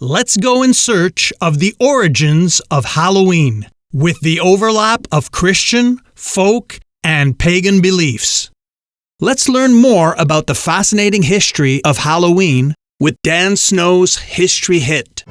Let's go in search of the origins of Halloween, with the overlap of Christian, folk, and pagan beliefs. Let's learn more about the fascinating history of Halloween with Dan Snow's History Hit.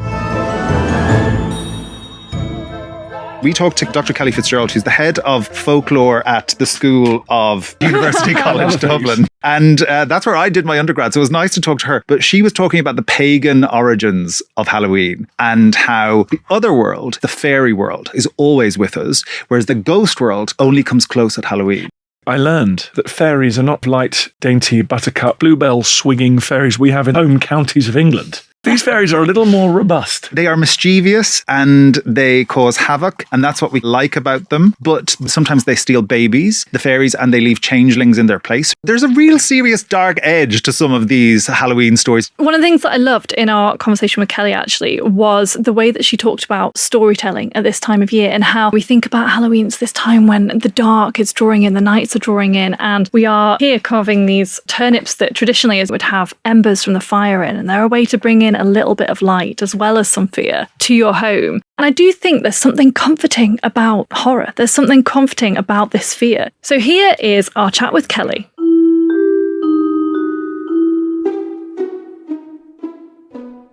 We talked to Dr. Kelly Fitzgerald, who's the head of folklore at the School of University College Dublin. And that's where I did my undergrad. So it was nice to talk to her. But she was talking about the pagan origins of Halloween and how the other world, the fairy world, is always with us, whereas the ghost world only comes close at Halloween. I learned that fairies are not light, dainty, buttercup, bluebell swinging fairies we have in home counties of England. These fairies are a little more robust. They are mischievous and they cause havoc, and that's what we like about them. But sometimes they steal babies, the fairies, and they leave changelings in their place. There's a real serious dark edge to some of these Halloween stories. One of the things that I loved in our conversation with Kelly actually was the way that she talked about storytelling at this time of year and how we think about Halloween. It's this time when the dark is drawing in, the nights are drawing in, and we are here carving these turnips that traditionally would have embers from the fire in, and they're a way to bring in a little bit of light as well as some fear to your home. And I do think there's something comforting about horror. There's something comforting about this fear. So here is our chat with Kelly.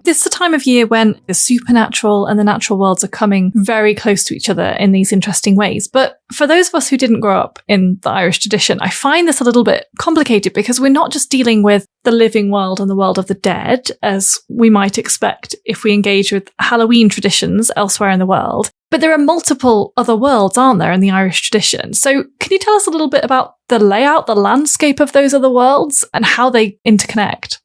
This is a time of year when the supernatural and the natural worlds are coming very close to each other in these interesting ways. But for those of us who didn't grow up in the Irish tradition, I find this a little bit complicated because we're not just dealing with the living world and the world of the dead, as we might expect if we engage with Halloween traditions elsewhere in the world. But there are multiple other worlds, aren't there, in the Irish tradition? So can you tell us a little bit about the layout, the landscape of those other worlds and how they interconnect?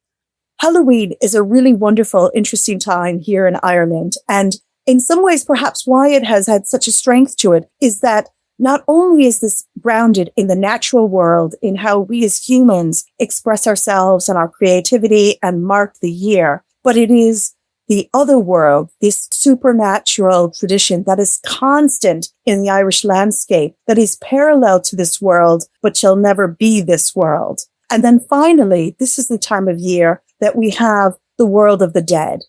Halloween is a really wonderful, interesting time here in Ireland. And in some ways, perhaps why it has had such a strength to it is that not only is this grounded in the natural world, in how we as humans express ourselves and our creativity and mark the year, but it is the other world, this supernatural tradition that is constant in the Irish landscape, that is parallel to this world, but shall never be this world. And then finally, this is the time of year that we have the world of the dead.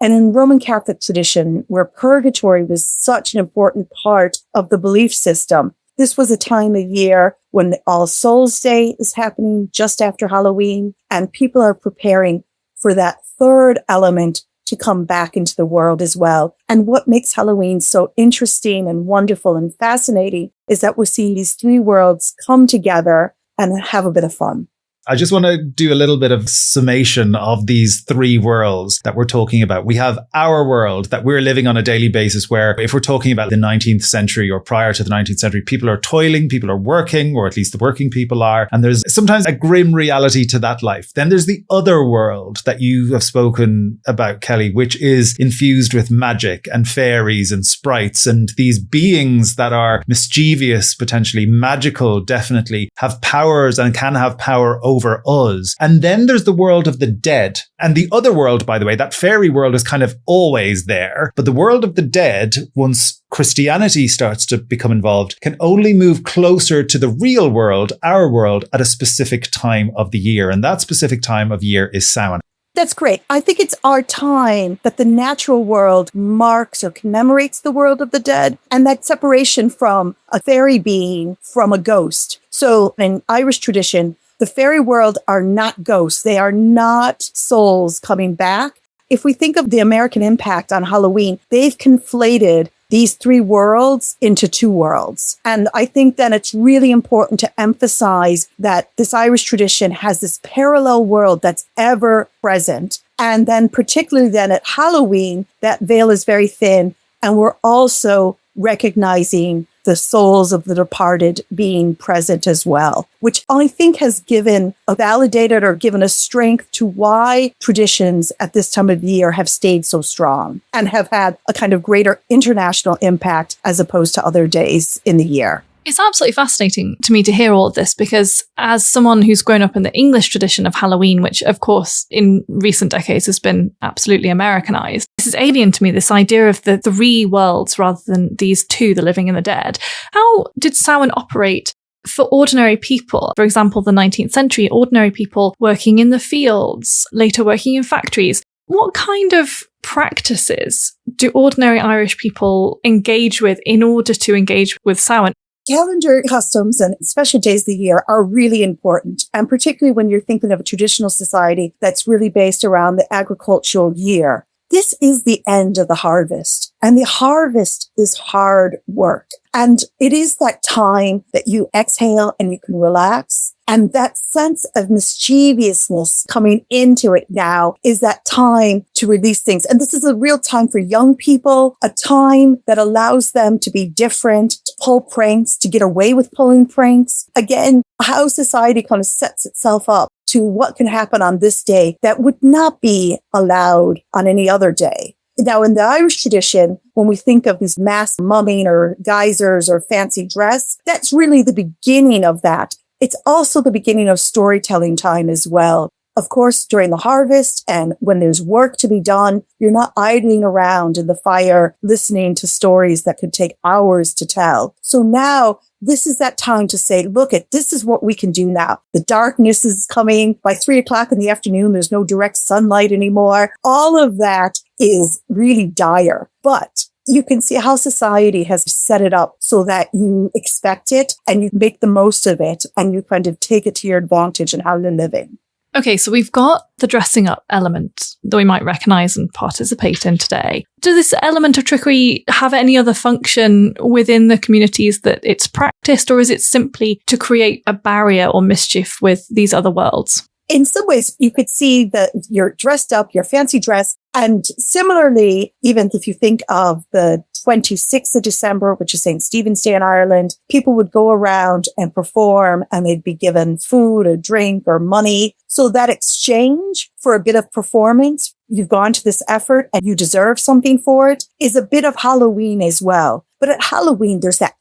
And in Roman Catholic tradition, where purgatory was such an important part of the belief system, this was a time of year when All Souls Day is happening just after Halloween, and people are preparing for that third element to come back into the world as well. And what makes Halloween so interesting and wonderful and fascinating is that we're seeing these three worlds come together and have a bit of fun. I just want to do a little bit of summation of these three worlds that we're talking about. We have our world that we're living on a daily basis, where if we're talking about the 19th century or prior to the 19th century, people are toiling, people are working, or at least the working people are. And there's sometimes a grim reality to that life. Then there's the other world that you have spoken about, Kelly, which is infused with magic and fairies and sprites and these beings that are mischievous, potentially magical, definitely have powers and can have power over us. And then there's the world of the dead. And the other world, by the way, that fairy world is kind of always there. But the world of the dead, once Christianity starts to become involved, can only move closer to the real world, our world, at a specific time of the year. And that specific time of year is Samhain. That's great. I think it's our time that the natural world marks or commemorates the world of the dead, and that separation from a fairy being from a ghost. So in Irish tradition, the fairy world are not ghosts. They are not souls coming back. If we think of the American impact on Halloween, they've conflated these three worlds into two worlds. And I think then it's really important to emphasize that this Irish tradition has this parallel world that's ever present. And then particularly then at Halloween, that veil is very thin. And we're also recognizing the souls of the departed being present as well, which I think has given a validated or given a strength to why traditions at this time of year have stayed so strong and have had a kind of greater international impact as opposed to other days in the year. It's absolutely fascinating to me to hear all of this because as someone who's grown up in the English tradition of Halloween, which of course in recent decades has been absolutely Americanized, this is alien to me, this idea of the three worlds rather than these two, the living and the dead. How did Samhain operate for ordinary people? For example, the 19th century, ordinary people working in the fields, later working in factories. What kind of practices do ordinary Irish people engage with in order to engage with Samhain? Calendar customs and special days of the year are really important. And particularly when you're thinking of a traditional society that's really based around the agricultural year. This is the end of the harvest, and the harvest is hard work. And it is that time that you exhale and you can relax. And that sense of mischievousness coming into it now is that time to release things. And this is a real time for young people, a time that allows them to be different, to pull pranks, to get away with pulling pranks. Again, how society kind of sets itself up to what can happen on this day that would not be allowed on any other day. Now, in the Irish tradition, when we think of these mass mumming or geysers or fancy dress, that's really the beginning of that. It's also the beginning of storytelling time as well. Of course, during the harvest and when there's work to be done, you're not idling around in the fire listening to stories that could take hours to tell. So now this is that time to say, look, this is what we can do now. The darkness is coming. By 3:00 in the afternoon, there's no direct sunlight anymore. All of that is really dire. But you can see how society has set it up so that you expect it and you make the most of it and you kind of take it to your advantage in how you're living. Okay, so we've got the dressing up element that we might recognise and participate in today. Does this element of trickery have any other function within the communities that it's practiced, or is it simply to create a barrier or mischief with these other worlds? In some ways, you could see that you're dressed up, your fancy dress. And similarly, even if you think of the 26th of December, which is St. Stephen's Day in Ireland, people would go around and perform and they'd be given food or drink or money. So that exchange for a bit of performance, you've gone to this effort and you deserve something for it, is a bit of Halloween as well. But at Halloween, there's that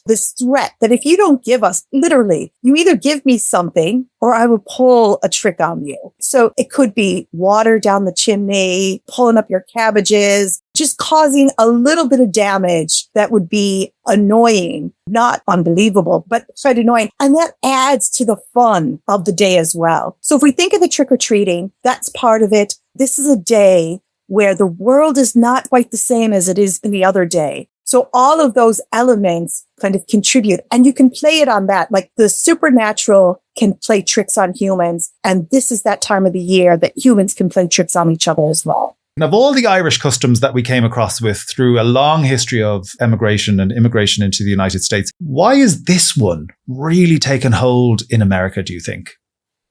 this threat that if you don't give us, literally, you either give me something or I will pull a trick on you. So it could be water down the chimney, pulling up your cabbages, just causing a little bit of damage that would be annoying, not unbelievable, but quite annoying. And that adds to the fun of the day as well. So if we think of the trick-or-treating, that's part of it. This is a day where the world is not quite the same as it is any other day. So all of those elements kind of contribute, and you can play it on that. Like the supernatural can play tricks on humans. And this is that time of the year that humans can play tricks on each other as well. And of all the Irish customs that we came across with through a long history of emigration and immigration into the United States, why is this one really taken hold in America, do you think?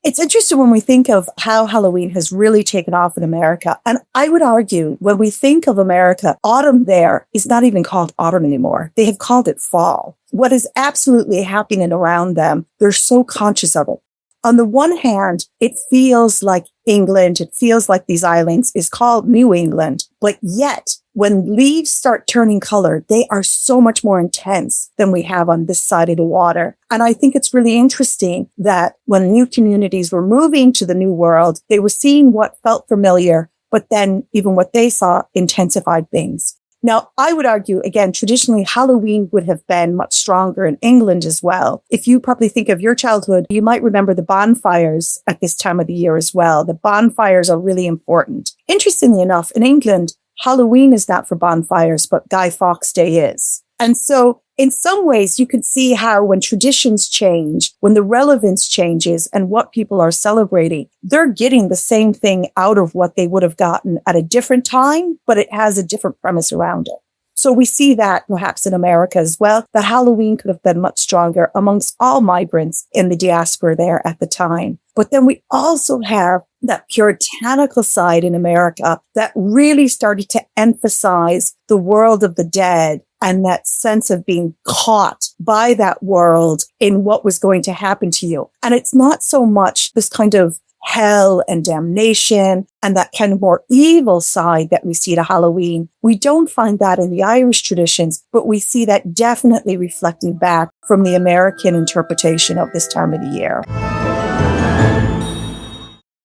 It's interesting when we think of how Halloween has really taken off in America. And I would argue when we think of America, autumn there is not even called autumn anymore. They have called it fall. What is absolutely happening around them, they're so conscious of it. On the one hand, it feels like England, it feels like these islands is called New England, but yet when leaves start turning color, they are so much more intense than we have on this side of the water. And I think it's really interesting that when new communities were moving to the new world, they were seeing what felt familiar, but then even what they saw intensified things. Now, I would argue, again, traditionally, Halloween would have been much stronger in England as well. If you probably think of your childhood, you might remember the bonfires at this time of the year as well. The bonfires are really important. Interestingly enough, in England, Halloween is not for bonfires, but Guy Fawkes Day is. And so in some ways, you can see how when traditions change, when the relevance changes and what people are celebrating, they're getting the same thing out of what they would have gotten at a different time, but it has a different premise around it. So we see that perhaps in America as well, that Halloween could have been much stronger amongst all migrants in the diaspora there at the time. But then we also have that puritanical side in America that really started to emphasize the world of the dead and that sense of being caught by that world in what was going to happen to you. And it's not so much this kind of hell and damnation and that kind of more evil side that we see at Halloween. We don't find that in the Irish traditions, but we see that definitely reflecting back from the American interpretation of this time of the year.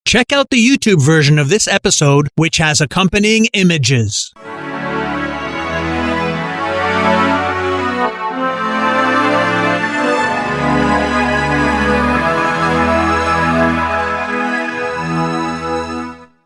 Check out the YouTube version of this episode, which has accompanying images.